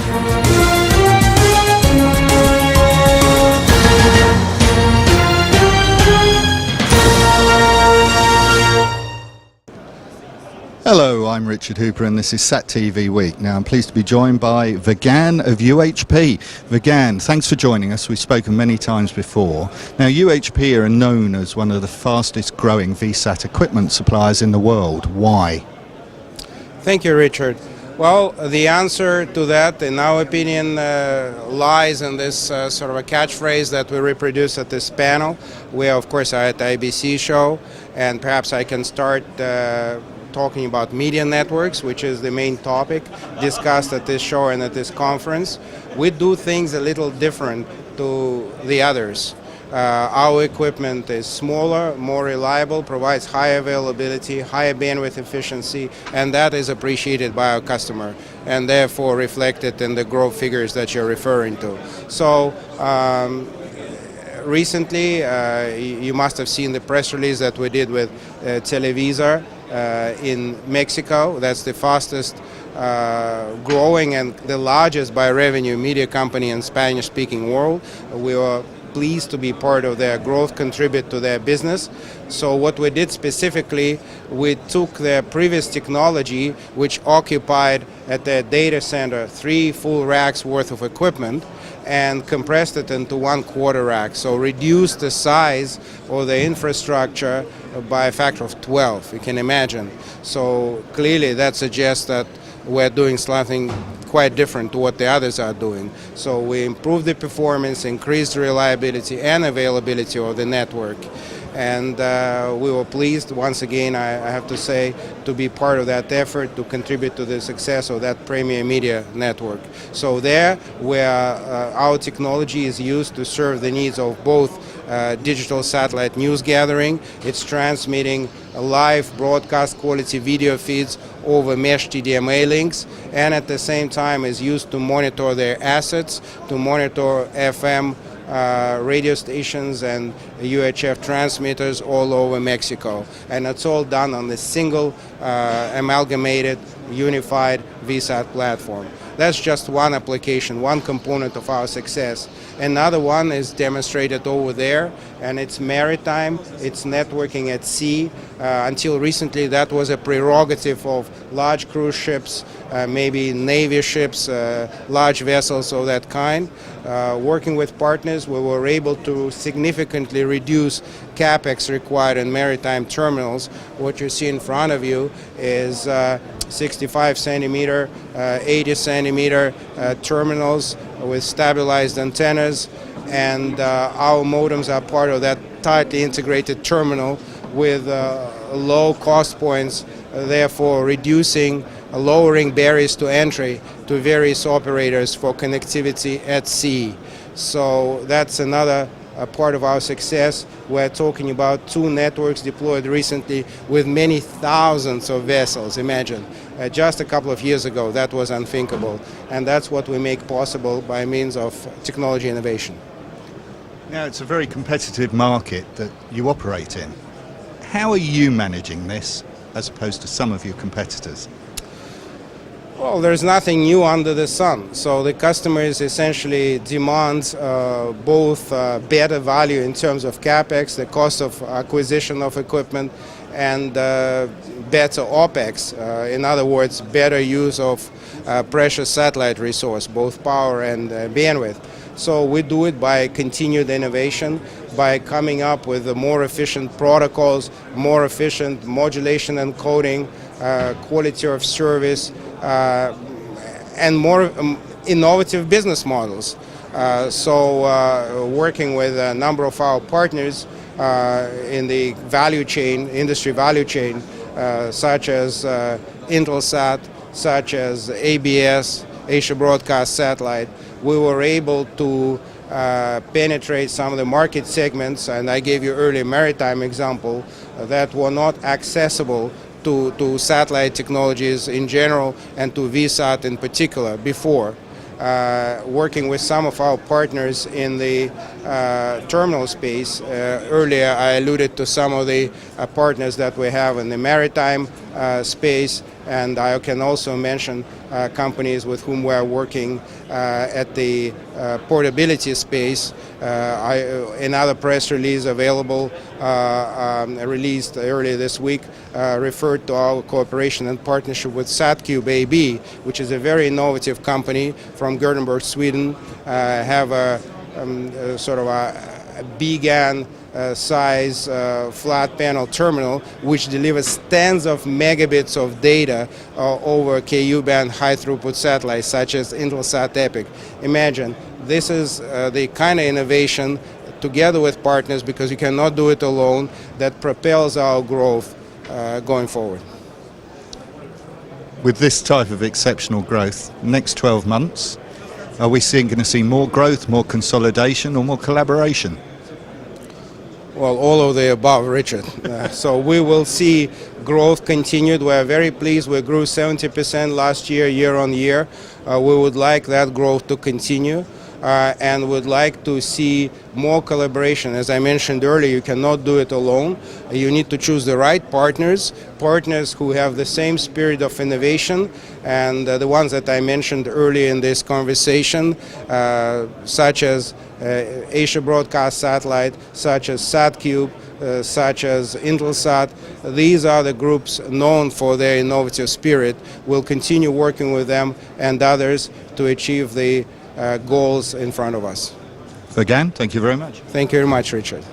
Hello, I'm Richard Hooper and this is Sat TV Week. Now I'm pleased to be joined by Vagan of UHP. Vagan, thanks for joining us. We've spoken many times before. Now UHP are known as one of the fastest growing VSAT equipment suppliers in the world. Why? Thank you, Richard. Well, the answer to that, in our opinion, lies in this sort of a catchphrase that we reproduce at this panel. We, of course, are at the IBC show, and perhaps I can start talking about media networks, which is the main topic discussed at this show and at this conference. We do things a little different to the others. Our equipment is smaller, more reliable, provides high availability, higher bandwidth efficiency, and that is appreciated by our customer and therefore reflected in the growth figures that you're referring to. So recently, you must have seen the press release that we did with Televisa in Mexico. That's the fastest growing and the largest by revenue media company in Spanish-speaking world. We are pleased to be part of their growth, contribute to their business. So what we did specifically, we took their previous technology, which occupied at their data center 3 full racks worth of equipment, and compressed it into 1/4 rack. So reduced the size of the infrastructure by a factor of 12, you can imagine. So clearly that suggests that we're doing something quite different to what the others are doing. So we improved the performance, increased the reliability and availability of the network. And we were pleased, once again, I have to say, to be part of that effort to contribute to the success of that premier media network. So there, where our technology is used to serve the needs of both digital satellite news gathering, it's transmitting live broadcast quality video feeds over mesh TDMA links, and at the same time is used to monitor their assets, to monitor FM radio stations and UHF transmitters all over Mexico. And it's all done on the single amalgamated, unified VSAT platform. That's just one application, one component of our success. Another one is demonstrated over there, and it's maritime, it's networking at sea. Until recently, that was a prerogative of large cruise ships, maybe Navy ships, large vessels of that kind. Working with partners, we were able to significantly reduce capex required in maritime terminals. What you see in front of you is 65 centimeter, 80 centimeter terminals with stabilized antennas, and our modems are part of that tightly integrated terminal with low cost points, therefore lowering barriers to entry to various operators for connectivity at sea. So that's another part of our success. We're talking about 2 networks deployed recently with many thousands of vessels. Imagine, just a couple of years ago that was unthinkable, and that's what we make possible by means of technology innovation. Now it's a very competitive market that you operate in. How are you managing this as opposed to some of your competitors? Well, there's nothing new under the sun. So the customers essentially demand both better value in terms of capex, the cost of acquisition of equipment, and better OPEX. In other words, better use of precious satellite resource, both power and bandwidth. So we do it by continued innovation, by coming up with more efficient protocols, more efficient modulation and coding, quality of service, and more innovative business models. So working with a number of our partners in the value chain, industry value chain, such as Intelsat, such as ABS, Asia Broadcast Satellite, we were able to penetrate some of the market segments, and I gave you earlier maritime example, that were not accessible to satellite technologies in general and to VSAT in particular before. Working with some of our partners in the terminal space. Earlier I alluded to some of the partners that we have in the maritime space, And I can also mention companies with whom we are working at the portability space. Another press release available, released earlier this week, referred to our cooperation and partnership with SatCube AB, which is a very innovative company from Gothenburg, Sweden. Have a sort of a Vagan size flat panel terminal which delivers tens of megabits of data over Ku-band high throughput satellites such as Intelsat Epic. Imagine, this is the kind of innovation together with partners, because you cannot do it alone, that propels our growth going forward. With this type of exceptional growth, next 12 months, are we going to see more growth, more consolidation, or more collaboration? Well, all of the above, Richard. So we will see growth continued. We are very pleased. We grew 70% last year, year on year. We would like that growth to continue. And would like to see more collaboration. As I mentioned earlier, you cannot do it alone. You need to choose the right partners who have the same spirit of innovation, and the ones that I mentioned earlier in this conversation, such as Asia Broadcast Satellite, such as SatCube, such as Intelsat. These are the groups known for their innovative spirit. We'll continue working with them and others to achieve the goals in front of us. Vagan, thank you very much. Thank you very much, Richard.